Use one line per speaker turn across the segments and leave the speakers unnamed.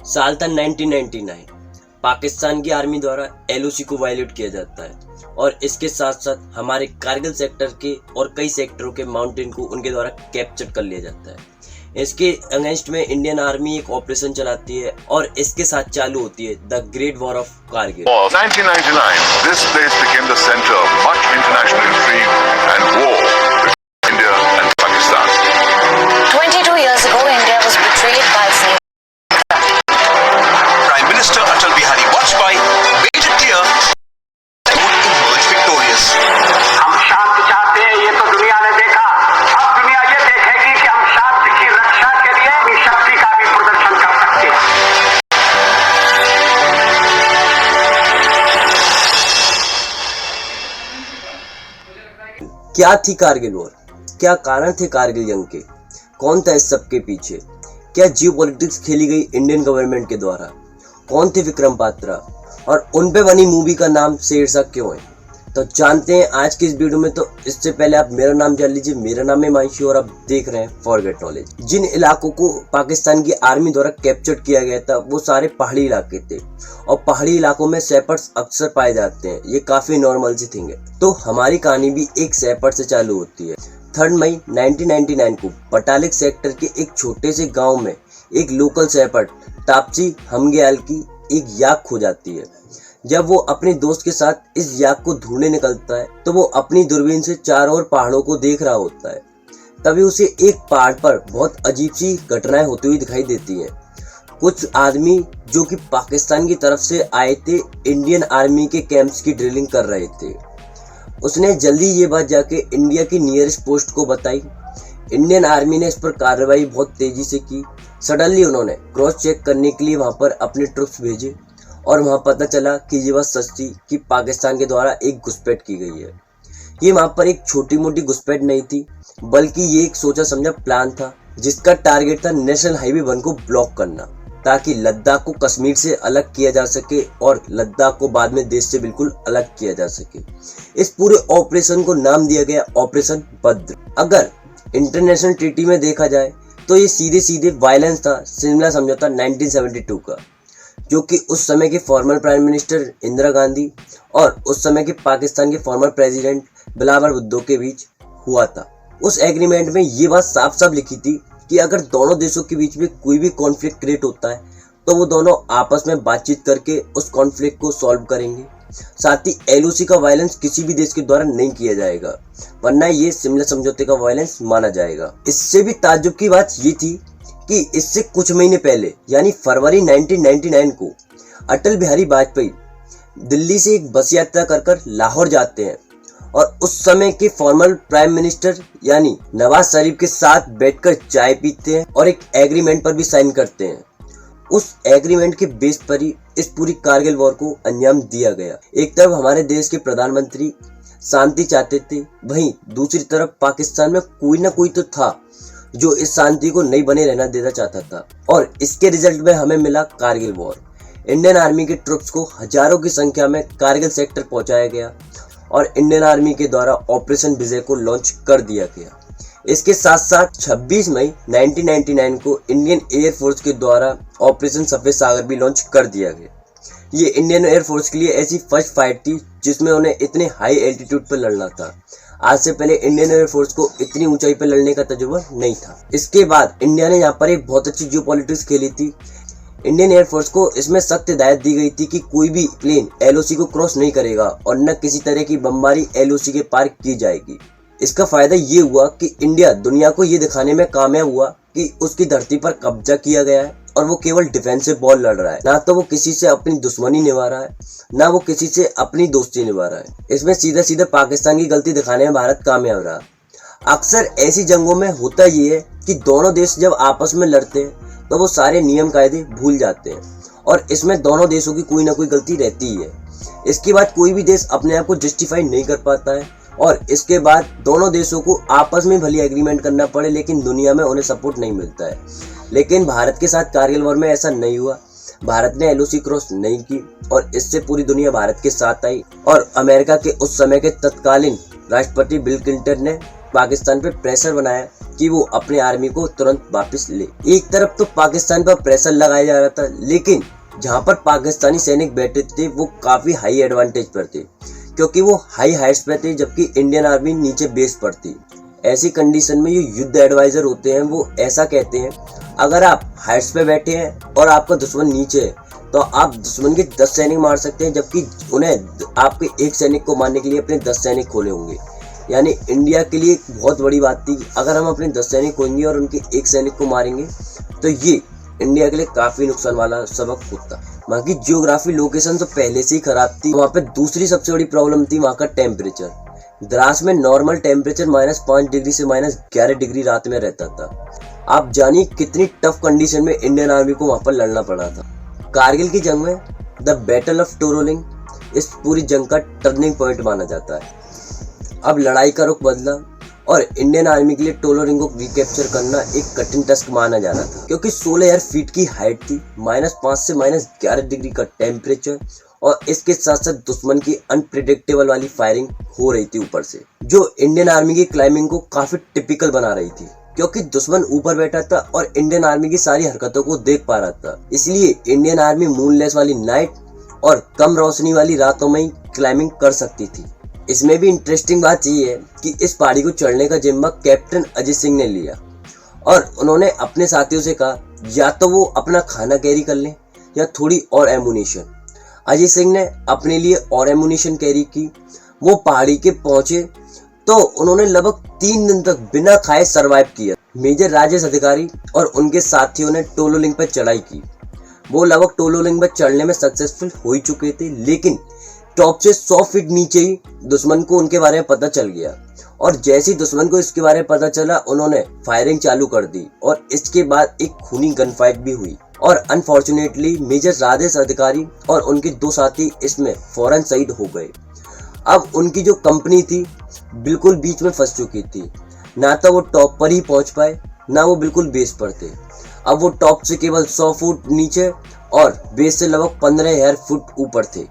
साल था 1999। पाकिस्तान की आर्मी द्वारा एलओसी को वायलेट किया जाता है और इसके साथ साथ हमारे कारगिल सेक्टर के और कई सेक्टरों के माउंटेन को उनके द्वारा कैप्चर कर लिया जाता है। इसके अगेंस्ट में इंडियन आर्मी एक ऑपरेशन चलाती है और इसके साथ चालू होती है the great war of Kargil.
1999, this place became the center of much international intrigue and war between India and Pakistan.
22 years ago, India was betrayed by Sri
Prime Minister Atal Bihari Vajpayee made it clear that would emerge victorious.
हम शांति चाहते हैं, ये तो दुनिया ने देखा। अब दुनिया ये देखेगी कि हम शांति की रक्षा के लिए अपनी शक्ति का भी प्रदर्शन कर सकते हैं।
क्या थी कारगिल वॉर? क्या कारण थे कारगिल जंग के? कौन था इस सब के पीछे? क्या जियोपॉलिटिक्स खेली गई इंडियन गवर्नमेंट के द्वारा? कौन थे विक्रम पात्रा और उन पे बनी मूवी का नाम शेरशाह क्यों है? तो जानते हैं आज की इस वीडियो में। तो इससे पहले आप मेरा नाम जान लीजिए। मेरा नाम है हिमांशु और आप देख रहे हैं फॉरगेट नॉलेज। जिन इलाकों को पाकिस्तान की आर्मी द्वारा कैप्चर किया गया था वो सारे पहाड़ी इलाके थे और पहाड़ी इलाकों में शेपर्ड्स अक्सर पाए जाते हैं। ये काफी नॉर्मल सी थिंग है। तो हमारी कहानी भी एक शेपर्ड से चालू होती है। 3 मई 1999 को बटालिक सेक्टर के एक छोटे से गांव में एक लोकल शेपर्ड तापसी हमग्याल की एक याक खो जाती है। जब वो अपने दोस्त के साथ इस याक को ढूंढने निकलता है तो वो अपनी दूरबीन से चारों ओर पहाड़ों को देख रहा होता है। तभी उसे एक पहाड़ पर बहुत अजीब सी घटनाएं होती हुई दिखाई देती हैं। कुछ आदमी जो कि पाकिस्तान की तरफ से आए थे इंडियन आर्मी के कैंप्स की ड्रिलिंग कर रहे थे। उसने जल्दी ये बात जाके इंडिया की नियरेस्ट पोस्ट को बताई। इंडियन आर्मी ने इस पर कार्रवाई बहुत तेजी से की। सडनली उन्होंने क्रॉस चेक करने के लिए वहां पर अपने ट्रुप्स भेजे और वहां पता चला कि ये बात सच थी कि पाकिस्तान के द्वारा एक घुसपैठ की गई है। ये वहां पर एक छोटी मोटी घुसपैठ नहीं थी बल्कि ये एक सोचा समझा प्लान था जिसका टारगेट था नेशनल हाईवे 1 को ब्लॉक करना ताकि लद्दाख को कश्मीर से अलग किया जा सके और लद्दाख को बाद में देश से बिल्कुल अलग किया जा सके। इस पूरे ऑपरेशन को नाम दिया गया ऑपरेशन बद्र। अगर इंटरनेशनल ट्रीटी में देखा जाए तो ये सीधे सीधे वायलेंस था शिमला समझौता 1972 का, जो कि उस समय के former prime minister Indira Gandhi और उस समय के पाकिस्तान के फॉर्मर प्रेसिडेंट बिलावल भुट्टो के बीच हुआ था। उस एग्रीमेंट में ये बात साफ साफ लिखी थी कि अगर दोनों देशों के बीच में कोई भी कॉन्फ्लिक्ट क्रिएट होता है तो वो दोनों आपस में बातचीत करके उस कॉन्फ्लिक्ट को सॉल्व करेंगे। साथ ही एलओसी का वायलेंस किसी भी देश के द्वारा नहीं किया जाएगा वरना ये शिमला समझौते का वायलेंस माना जाएगा। इससे भी ताज्जुब की बात ये थी कि इससे कुछ महीने पहले यानी फरवरी 1999 को अटल बिहारी वाजपेयी दिल्ली से एक बस यात्रा कर लाहौर जाते हैं और उस समय के फॉर्मर प्राइम मिनिस्टर यानी नवाज शरीफ के साथ बैठकर चाय पीते हैं और एक एग्रीमेंट पर भी साइन करते हैं। उस एग्रीमेंट के बेस पर ही इस पूरी कारगिल वॉर को अंजाम दिया गया। एक तरफ हमारे देश के प्रधानमंत्री शांति चाहते थे, वहीं दूसरी तरफ पाकिस्तान में कोई ना कोई तो था जो इस शांति को नहीं बने रहना देना चाहता था और इसके रिजल्ट में हमें मिला कारगिल वॉर। इंडियन आर्मी के ट्रुप्स को हजारों की संख्या में कारगिल सेक्टर पहुंचाया गया और इंडियन आर्मी के द्वारा ऑपरेशन विजय को लॉन्च कर दिया गया। इसके साथ साथ 26 मई 1999 को इंडियन एयरफोर्स के द्वारा ऑपरेशन सफेद सागर भी लॉन्च कर दिया गया। ये इंडियन एयरफोर्स के लिए ऐसी फर्स्ट फाइट थी जिसमें उन्हें इतने हाई एल्टीट्यूड पर लड़ना था। आज से पहले इंडियन एयरफोर्स को इतनी ऊंचाई पर लड़ने का तजुर्बा नहीं था। इसके बाद इंडिया ने यहाँ पर एक बहुत अच्छी जियोपॉलिटिक्स खेली थी। इंडियन एयरफोर्स को इसमें सख्त हिदायत दी गई थी कि कोई भी प्लेन एलओसी को क्रॉस नहीं करेगा और न किसी तरह की बमबारी एलओसी के पार की जाएगी। इसका फायदा ये हुआ कि इंडिया दुनिया को ये दिखाने में कामयाब हुआ कि उसकी धरती पर कब्जा किया गया है और वो केवल डिफेंसिव वॉर लड़ रहा है। ना तो वो किसी से अपनी दुश्मनी निभा रहा है ना वो किसी से अपनी दोस्ती निभा रहा है। इसमें सीधे सीधे पाकिस्तान की गलती दिखाने में भारत कामयाब रहा। अक्सर ऐसी जंगों में होता ये है कि दोनों देश जब आपस में लड़ते हैं तो वो सारे नियम कायदे भूल जाते हैं और इसमें दोनों देशों की कोई ना कोई गलती रहती ही है। इसके बाद कोई भी देश अपने आप को जस्टिफाई नहीं कर पाता है और इसके बाद दोनों देशों को आपस में भले एग्रीमेंट करना पड़े लेकिन दुनिया में उन्हें सपोर्ट नहीं मिलता है। लेकिन भारत के साथ कारगिल वॉर में ऐसा नहीं हुआ। भारत ने एलओसी क्रॉस नहीं की और इससे पूरी दुनिया भारत के साथ आई और अमेरिका के उस समय के तत्कालीन राष्ट्रपति बिल क्लिंटन ने पाकिस्तान पे प्रेशर बनाया कि वो अपने आर्मी को तुरंत वापस ले। एक तरफ तो पाकिस्तान पर प्रेशर लगाया जा रहा था, लेकिन जहां पर पाकिस्तानी सैनिक बैठे थे वो काफी हाई एडवांटेज पर थे, क्योंकि वो हाई हाइट्स पे थे जबकि इंडियन आर्मी नीचे बेस पर थी। ऐसी कंडीशन में जो युद्ध एडवाइजर होते हैं वो ऐसा कहते हैं, अगर आप हाइट्स पे बैठे हैं और आपका दुश्मन नीचे है तो आप दुश्मन के 10 सैनिक मार सकते हैं, जबकि उन्हें आपके एक सैनिक को मारने के लिए अपने 10 सैनिक खोने होंगे। यानी इंडिया के लिए एक बहुत बड़ी बात थी, अगर हम अपने 10 सैनिक खोएंगे और उनके एक सैनिक को मारेंगे तो ये इंडिया के लिए काफी नुकसान वाला सबक होता। वहाँ की जियोग्राफी लोकेशन तो पहले से ही खराब थी। वहाँ पे दूसरी सबसे बड़ी प्रॉब्लम थी वहाँ का टेम्परेचर। द्रास में नॉर्मल टेम्परेचर -5 डिग्री से -11 डिग्री रात में रहता था। आप जानिए कितनी टफ कंडीशन में इंडियन आर्मी को वहाँ पर लड़ना पड़ा था। कारगिल की जंग में द बैटल ऑफ टोलोलिंग इस पूरी जंग का टर्निंग पॉइंट माना जाता है। अब लड़ाई का रुख बदला और इंडियन आर्मी के लिए टोलोलिंग को रिकैप्चर करना एक कठिन टास्क माना जा रहा था, क्योंकि 16,000 फीट की हाइट थी, -5 से -11 डिग्री का टेम्परेचर और इसके साथ साथ दुश्मन की अनप्रिडिक्टेबल वाली फायरिंग हो रही थी ऊपर से, जो इंडियन आर्मी की क्लाइंबिंग को काफी टिपिकल बना रही थी, क्योंकि दुश्मन ऊपर बैठा था और इंडियन आर्मी की सारी हरकतों को देख पा रहा था। इसलिए इंडियन आर्मी मूनलेस वाली नाइट और कम रोशनी वाली रातों में ही क्लाइंबिंग कर सकती थी। इसमें भी इंटरेस्टिंग बात ये है कि इस पहाड़ी को चढ़ने का जिम्मा कैप्टन अजीत सिंह ने लिया और उन्होंने अपने साथियों से कहा या तो वो अपना खाना कैरी कर लें या थोड़ी और एमुनिशन। अजीत सिंह ने अपने लिए और एमुनिशन कैरी की। वो पहाड़ी के पहुंचे तो उन्होंने लगभग 3 दिन तक बिना खाए सरवाइव किया। मेजर राजेश अधिकारी और उनके साथियों ने टोलोलिंग पर चढ़ाई की। वो लगभग टोलोलिंग पर चढ़ने में सक्सेसफुल हो ही चुके थे, लेकिन टॉप से 100 फीट नीचे ही दुश्मन को उनके बारे में पता चल गया और जैसे ही दुश्मन को इसके बारे में पता चला उन्होंने फायरिंग चालू कर दी और इसके बाद एक खूनी गन फाइट भी हुई और अनफॉर्चुनेटली मेजर राजेश अधिकारी और उनके 2 साथी इसमें फौरन शहीद हो गए। अब उनकी जो कंपनी थी बिल्कुल बीच में फंस चुकी थी, ना तो वो टॉप पर ही पहुंच पाए ना वो बिल्कुल बेस पर थे। अब वो टॉप से केवल 100 फुट नीचे और बेस से लगभग 15,000 फुट ऊपर थे,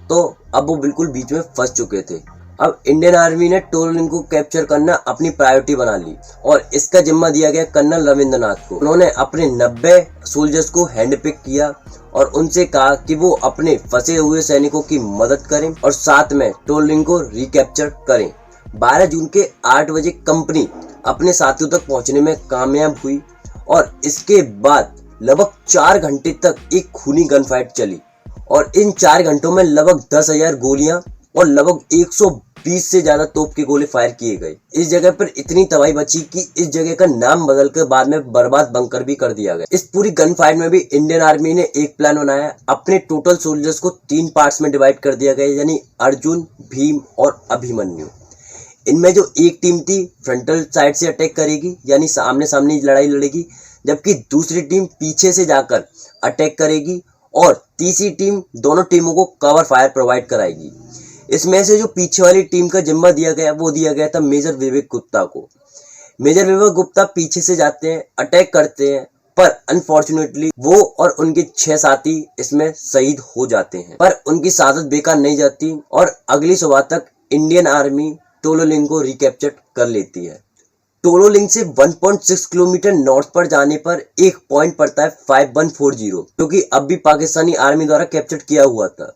तो अब वो बिल्कुल बीच में फंस चुके थे। अब इंडियन आर्मी ने टोलोलिंग को कैप्चर करना अपनी प्रायोरिटी बना ली और इसका जिम्मा दिया गया कर्नल रविंद्रनाथ को। उन्होंने अपने 90 सोल्जर्स को हैंड पिक किया और उनसे कहा कि वो अपने फंसे हुए सैनिकों की मदद करें और साथ में टोलोलिंग को रिकैप्चर करें। 12 जून के 8 बजे कंपनी अपने साथियों तक पहुंचने में कामयाब हुई और इसके बाद लगभग 4 घंटे तक एक खूनी गन फाइट चली और इन 4 घंटों में लगभग 10,000 गोलियां और लगभग 120 से ज्यादा तोप के गोले फायर किए गए। इस जगह पर इतनी तबाही बची कि इस जगह का नाम बदलकर बाद में बर्बाद बंकर भी कर दिया गया। इस पूरी गन फाइट में भी इंडियन आर्मी ने एक प्लान बनाया। अपने टोटल सोल्जर्स को 3 पार्ट्स में डिवाइड कर दिया गया, यानी अर्जुन, भीम और अभिमन्यु। इनमें जो एक टीम थी फ्रंटल साइड से अटैक करेगी, यानी सामने सामने लड़ाई लड़ेगी, जबकि दूसरी टीम पीछे से जाकर अटैक करेगी और तीसरी टीम दोनों टीमों को कवर फायर प्रोवाइड कराएगी। इसमें से जो पीछे वाली टीम का जिम्मा दिया गया वो दिया गया था मेजर विवेक गुप्ता को। मेजर विवेक गुप्ता पीछे से जाते हैं, अटैक करते हैं, पर अनफॉर्चुनेटली वो और उनके 6 साथी इसमें शहीद हो जाते हैं। पर उनकी शहादत बेकार नहीं जाती और अगली सुबह तक इंडियन आर्मी टोलोलिंग को रिकैप्चर कर लेती है। टोलोलिंग से 1.6 किलोमीटर नॉर्थ पर जाने पर एक पॉइंट पड़ता है 5140, जो कि अब भी पाकिस्तानी आर्मी द्वारा कैप्चर किया हुआ था।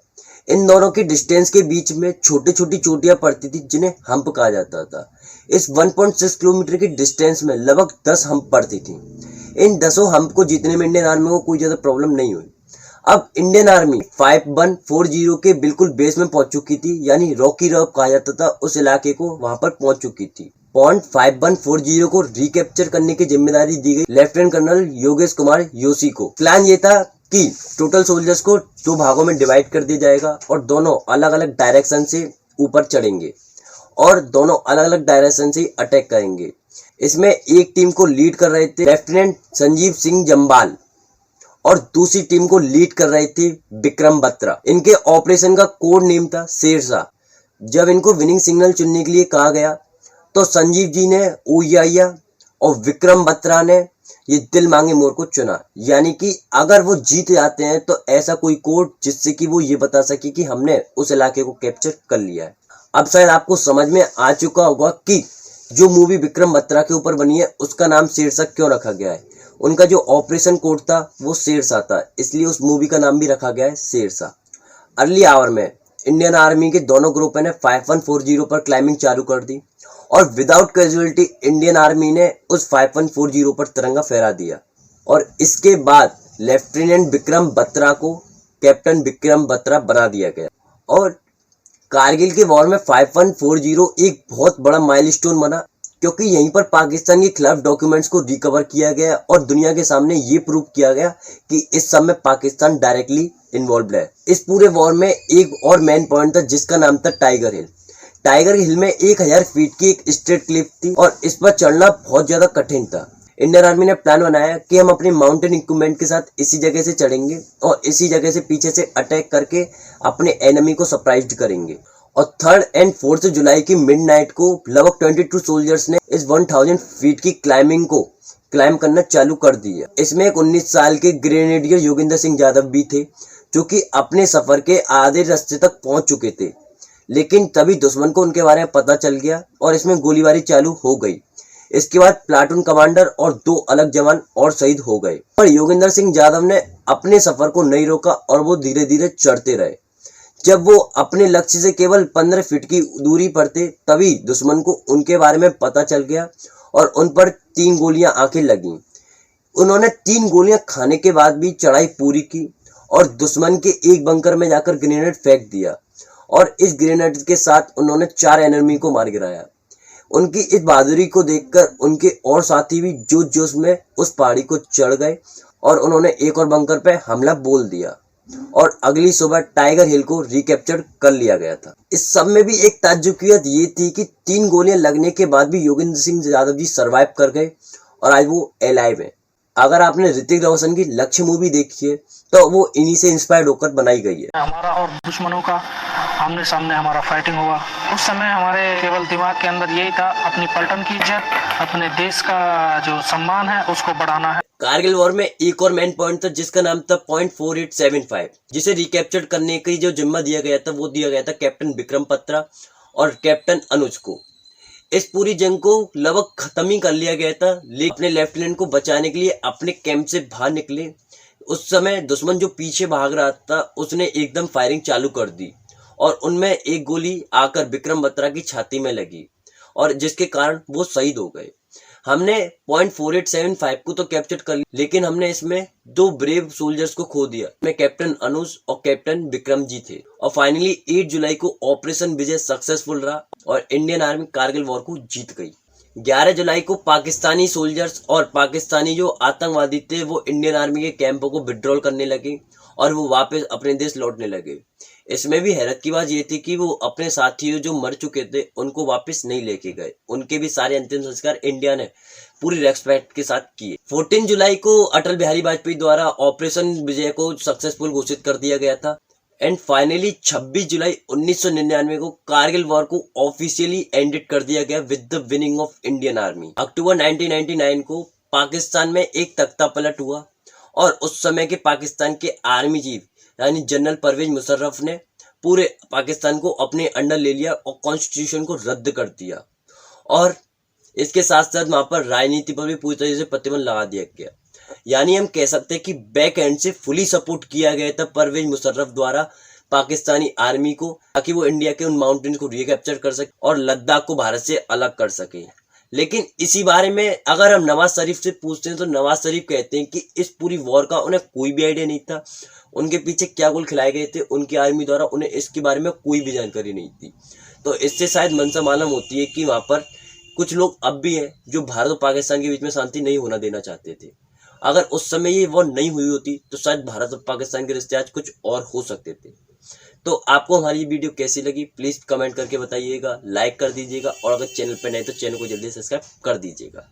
इन दोनों के डिस्टेंस के बीच में छोटी छोटी चोटियां पड़ती थी जिन्हें हम्प कहा जाता था। इस 1.6 किलोमीटर की डिस्टेंस में लगभग 10 हम्प पड़ती थी। इन 10 हम्प को जीतने में इंडियन आर्मी को कोई ज्यादा प्रॉब्लम नहीं हुई। अब इंडियन आर्मी 5140 के बिल्कुल बेस में पहुंच चुकी थी, यानी रॉकी रॉक कहा जाता था उस इलाके को, वहां पर पहुंच चुकी थी। पॉइंट 5140 को रिकैप्चर करने की जिम्मेदारी दी गई लेफ्टिनेंट कर्नल योगेश कुमार योशी को। प्लान ये था कि टोटल सोल्जर्स को 2 भागों में डिवाइड कर दिया जाएगा और दोनों अलग अलग डायरेक्शन से ऊपर चढ़ेंगे और दोनों अलग अलग डायरेक्शन से अटैक करेंगे। इसमें एक टीम को लीड कर रहे थे लेफ्टिनेंट संजीव सिंह जम्बाल और दूसरी टीम को लीड कर रहे थे विक्रम बत्रा। इनके ऑपरेशन का कोड नेम था शेरशाह। जब इनको विनिंग सिग्नल चुनने के लिए कहा गया तो संजीव जी ने ओयाया और विक्रम बत्रा ने ये दिल मांगे मोर को चुना, यानी कि अगर वो जीत जाते हैं तो ऐसा कोई कोड जिससे कि वो ये बता सके कि हमने उस इलाके को कैप्चर कर लिया है। अब शायद आपको समझ में आ चुका होगा कि जो मूवी विक्रम बत्रा के ऊपर बनी है उसका नाम शेरशाह क्यों रखा गया है? उनका जो ऑपरेशन कोड था वो शेरशाह था, इसलिए उस मूवी का नाम भी रखा गया है शेरशाह। अर्ली आवर में इंडियन आर्मी के दोनों ग्रुपों ने 5140 पर क्लाइंबिंग चालू कर दी और विदाउट कैजुअलिटी इंडियन आर्मी ने उस 5140 पर तिरंगा फहरा दिया और इसके बाद लेफ्टिनेंट विक्रम बत्रा को कैप्टन विक्रम बत्रा बना दिया गया। और कारगिल के वॉर में 5140 एक बहुत बड़ा माइलस्टोन बना, क्योंकि यहीं पर पाकिस्तान के खिलाफ डॉक्यूमेंट्स को रिकवर किया गया और दुनिया के सामने ये प्रूव किया गया कि इस सब में पाकिस्तान डायरेक्टली इन्वॉल्व है। इस पूरे वॉर में एक और मेन पॉइंट था जिसका नाम था टाइगर हिल। टाइगर हिल में 1000 फीट की एक स्ट्रेट क्लिफ थी और इस पर चढ़ना बहुत ज्यादा कठिन था। इंडियन आर्मी ने प्लान बनाया कि हम अपने माउंटेन इक्विपमेंट के साथ इसी जगह से चढ़ेंगे और इसी जगह से पीछे से अटैक करके अपने एनिमी को सरप्राइज करेंगे। और 3 और 4 जुलाई की मिडनाइट को लगभग 22 सोल्जर्स ने इस 1000 फीट की क्लाइंबिंग को क्लाइंब करना चालू कर दिया। इसमें एक 19 साल के ग्रेनेडियर योगेंद्र सिंह यादव भी थे, जो कि अपने सफर के आधे रास्ते तक पहुंच चुके थे, लेकिन तभी दुश्मन को उनके बारे में पता चल गया और इसमें गोलीबारी चालू हो गई। इसके बाद प्लाटून कमांडर और 2 अलग जवान और शहीद हो गए। पर योगेंद्र सिंह यादव ने अपने सफर को नहीं रोका और वो धीरे धीरे चढ़ते रहे। जब वो अपने लक्ष्य से केवल 15 फीट की दूरी पर थे, तभी दुश्मन को उनके बारे में पता चल गया और उन पर 3 गोलियां आके लगी। उन्होंने 3 गोलियां खाने के बाद भी चढ़ाई पूरी की और दुश्मन के एक बंकर में जाकर ग्रेनेड फेंक दिया और इस ग्रेनेड के साथ उन्होंने 4 एनिमी को मार गिराया। उनकी इस बहादुरी को देखकर उनके और साथी भी जोश जोश में उस पहाड़ी को चढ़ गए और उन्होंने एक और बंकर पे हमला बोल दिया और अगली सुबह टाइगर हिल को रिकैप्चर कर लिया गया था। इस सब में भी एक ताज्जुब की बात ये थी कि 3 गोलियां लगने के बाद भी योगेंद्र सिंह यादव जी सरवाइव कर गए और आज वो एलाइव है। अगर आपने ऋतिक रोशन की लक्ष्य मूवी देखी है तो वो इन्हीं से इंस्पायर्ड होकर बनाई गई है।
हमारा और दुश्मनों का आमने सामने हमारा फाइटिंग हुआ। उस समय हमारे केवल दिमाग के अंदर यही था, अपनी पलटन की इज्जत, अपने देश का जो सम्मान है उसको बढ़ाना है।
कारगिल वॉर में एक और मेन पॉइंट था जिसका नाम था पॉइंट 4875, जिसे रिकैप्चर करने की जो जिम्मा दिया गया था वो दिया गया था कैप्टन विक्रम बत्रा और कैप्टन अनुज को। इस पूरी जंग को लगभग खत्म ही कर लिया गया था, लेकिन अपने लेफ्टिनेंट को बचाने के लिए अपने कैंप से बाहर निकले। उस समय दुश्मन जो पीछे भाग रहा था उसने एकदम फायरिंग चालू कर दी और उनमें एक गोली आकर विक्रम बत्रा की छाती में लगी और जिसके कारण वो शहीद हो गए। हमने पॉइंट 4875 को तो कैप्चर कर लिया, लेकिन हमने इसमें 2 ब्रेव सोल्जर्स को खो दिया। में कैप्टन अनुज और कैप्टन विक्रम जी थे और फाइनली 8 जुलाई को ऑपरेशन विजय सक्सेसफुल रहा और इंडियन आर्मी कारगिल वॉर को जीत गई। 11 जुलाई को पाकिस्तानी सोल्जर्स और पाकिस्तानी जो आतंकवादी थे वो इंडियन आर्मी के कैंपों को विड्रॉल करने लगे और वो वापस अपने देश लौटने लगे। इसमें भी हैरत की बात ये थी कि वो अपने साथियों जो मर चुके थे उनको वापस नहीं लेके गए, उनके भी सारे अंतिम संस्कार इंडिया ने पूरी रेस्पेक्ट के साथ किए। 14 जुलाई को अटल बिहारी वाजपेयी द्वारा ऑपरेशन विजय को सक्सेसफुल घोषित कर दिया गया था एंड फाइनली 26 जुलाई 1999 को कारगिल वॉर को ऑफिशियली एंडेड कर दिया गया with the winning of Indian army. अक्टूबर 1999 को पाकिस्तान में एक तख्ता पलट हुआ और उस समय के पाकिस्तान के आर्मी चीफ यानी जनरल परवेज मुशर्रफ ने पूरे पाकिस्तान को अपने अंडर ले लिया और कॉन्स्टिट्यूशन को रद्द कर दिया और इसके साथ साथ वहां पर राजनीति पर भी पूरी तरीके से प्रतिबंध लगा दिया गया। यानी हम कह सकते हैं कि बैक एंड से फुली सपोर्ट किया गया था परवेज मुशर्रफ द्वारा पाकिस्तानी आर्मी को, ताकि वो इंडिया के उन माउंटेन्स को रिकैप्चर कर सके और लद्दाख को भारत से अलग कर सके। लेकिन इसी बारे में अगर हम नवाज शरीफ से पूछते हैं तो नवाज शरीफ कहते हैं कि इस पूरी वॉर का उन्हें कोई भी आइडिया नहीं था, उनके पीछे क्या गोल खिलाए गए थे उनकी आर्मी द्वारा, उन्हें इसके बारे में कोई भी जानकारी नहीं थी। तो इससे शायद मनसा मालूम होती है कि वहां पर कुछ लोग अब भी हैं जो भारत और पाकिस्तान के बीच में शांति नहीं होना देना चाहते थे। अगर उस समय ये वॉर नहीं हुई होती तो शायद भारत और पाकिस्तान के रिश्ते आज कुछ और हो सकते थे। तो आपको हमारी वीडियो कैसी लगी प्लीज कमेंट करके बताइएगा, लाइक कर दीजिएगा और अगर चैनल पर नहीं तो चैनल को जल्दी सब्सक्राइब कर दीजिएगा।